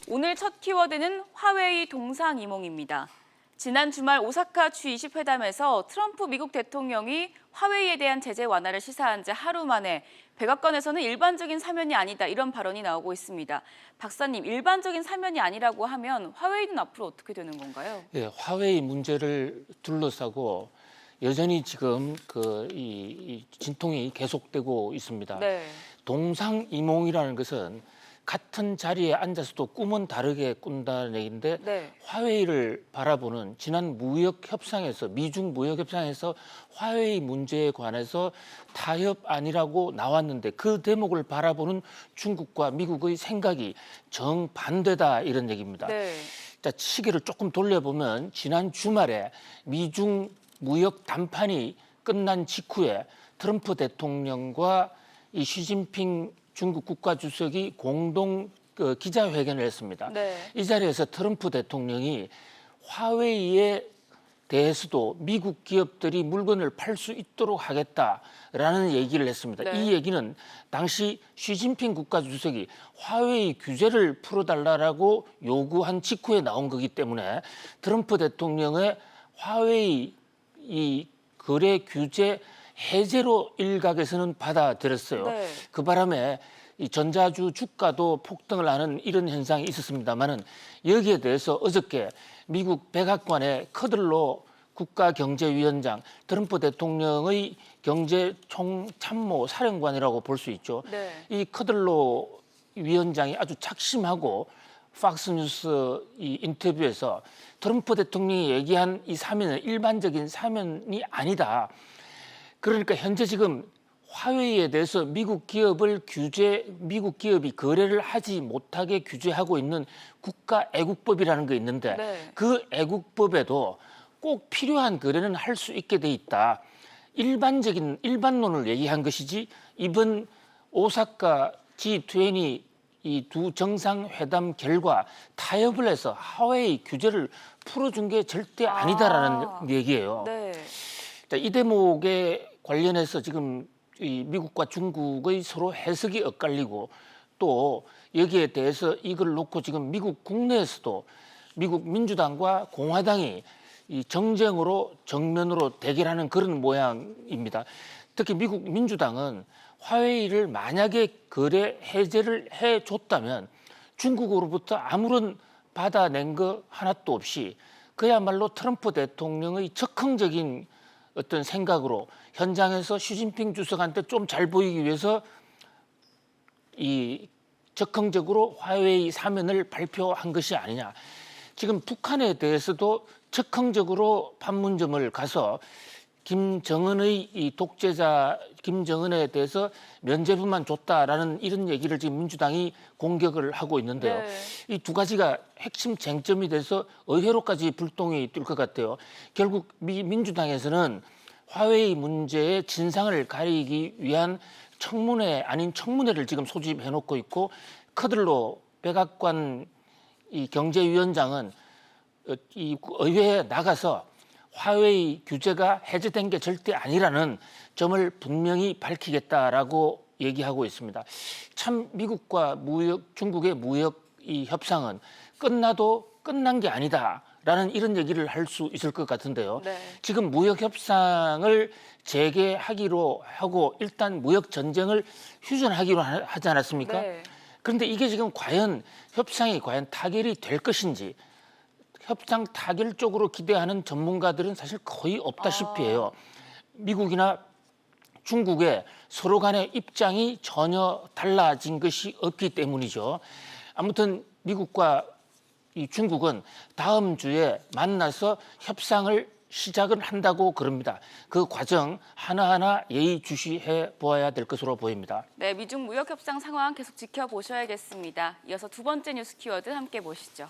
오늘 첫 키워드는 화웨이 동상이몽입니다. 지난 주말 오사카 G20 회담에서 트럼프 미국 대통령이 화웨이에 대한 제재 완화를 시사한 지 하루 만에 백악관에서는 일반적인 사면이 아니다 이런 발언이 나오고 있습니다. 박사님, 일반적인 사면이 아니라고 하면 화웨이는 앞으로 어떻게 되는 건가요? 예, 화웨이 문제를 둘러싸고 여전히 지금 이 진통이 계속되고 있습니다. 네. 동상이몽이라는 것은 같은 자리에 앉아서도 꿈은 다르게 꾼다는 얘기인데 네. 화웨이를 바라보는 지난 무역 협상에서 미중 무역 협상에서 화웨이 문제에 관해서 타협안이라고 나왔는데 그 대목을 바라보는 중국과 미국의 생각이 정반대다 이런 얘기입니다. 네. 자, 시계를 조금 돌려보면 지난 주말에 미중 무역 담판이 끝난 직후에 트럼프 대통령과 이 시진핑 중국 국가주석이 공동 기자회견을 했습니다. 네. 이 자리에서 트럼프 대통령이 화웨이에 대해서도 미국 기업들이 물건을 팔 수 있도록 하겠다라는 얘기를 했습니다. 네. 이 얘기는 당시 시진핑 국가주석이 화웨이 규제를 풀어달라고 요구한 직후에 나온 거기 때문에 트럼프 대통령의 화웨이 이 거래 규제 해제로 일각에서는 받아들였어요. 네. 그 바람에 이 전자주 주가도 폭등을 하는 이런 현상이 있었습니다만은 여기에 대해서 어저께 미국 백악관의 커들로 국가경제위원장 트럼프 대통령의 경제총참모 사령관이라고 볼 수 있죠. 네. 이 커들로 위원장이 아주 작심하고 팍스뉴스 이 인터뷰에서 트럼프 대통령이 얘기한 이 사면은 일반적인 사면이 아니다. 그러니까 현재 지금 화웨이에 대해서 미국 미국 기업이 거래를 하지 못하게 규제하고 있는 국가애국법이라는 게 있는데 네. 그 애국법에도 꼭 필요한 거래는 할 수 있게 돼 있다. 일반론을 얘기한 것이지 이번 오사카 G20 이 두 정상회담 결과 타협을 해서 화웨이 규제를 풀어준 게 절대 아니다라는 얘기예요. 네. 자, 이 대목에 관련해서 지금 이 미국과 중국의 서로 해석이 엇갈리고 또 여기에 대해서 이걸 놓고 지금 미국 국내에서도 미국 민주당과 공화당이 이 정면으로 대결하는 그런 모양입니다. 특히 미국 민주당은 화웨이를 만약에 거래 해제를 해줬다면 중국으로부터 아무런 받아낸 거 하나도 없이 그야말로 트럼프 대통령의 적극적인 어떤 생각으로 현장에서 시진핑 주석한테 좀 잘 보이기 위해서 이 적극적으로 화웨이 사면을 발표한 것이 아니냐. 지금 북한에 대해서도 적극적으로 판문점을 가서 김정은의 이 독재자 김정은에 대해서 면죄부만 줬다라는 이런 얘기를 지금 민주당이 공격을 하고 있는데요. 네. 이 두 가지가 핵심 쟁점이 돼서 의회로까지 불똥이 뛸 것 같아요. 결국 민주당에서는 화웨이 문제의 진상을 가리기 위한 청문회 아닌 청문회를 지금 소집해놓고 있고 커들로 백악관 이 경제위원장은 이 의회에 나가서 화웨이 규제가 해제된 게 절대 아니라는 점을 분명히 밝히겠다라고 얘기하고 있습니다. 참 미국과 중국의 무역 이 협상은 끝나도 끝난 게 아니다라는 이런 얘기를 할 수 있을 것 같은데요. 네. 지금 무역 협상을 재개하기로 하고 일단 무역 전쟁을 휴전하기로 하지 않았습니까? 네. 그런데 이게 지금 협상이 과연 타결이 될 것인지 협상 타결 쪽으로 기대하는 전문가들은 사실 거의 없다시피 해요. 미국이나 중국의 서로 간의 입장이 전혀 달라진 것이 없기 때문이죠. 아무튼 미국과 이 중국은 다음 주에 만나서 협상을 시작을 한다고 그럽니다. 그 과정 하나하나 예의주시해 보아야 될 것으로 보입니다. 네, 미중 무역 협상 상황 계속 지켜보셔야겠습니다. 이어서 두 번째 뉴스 키워드 함께 보시죠.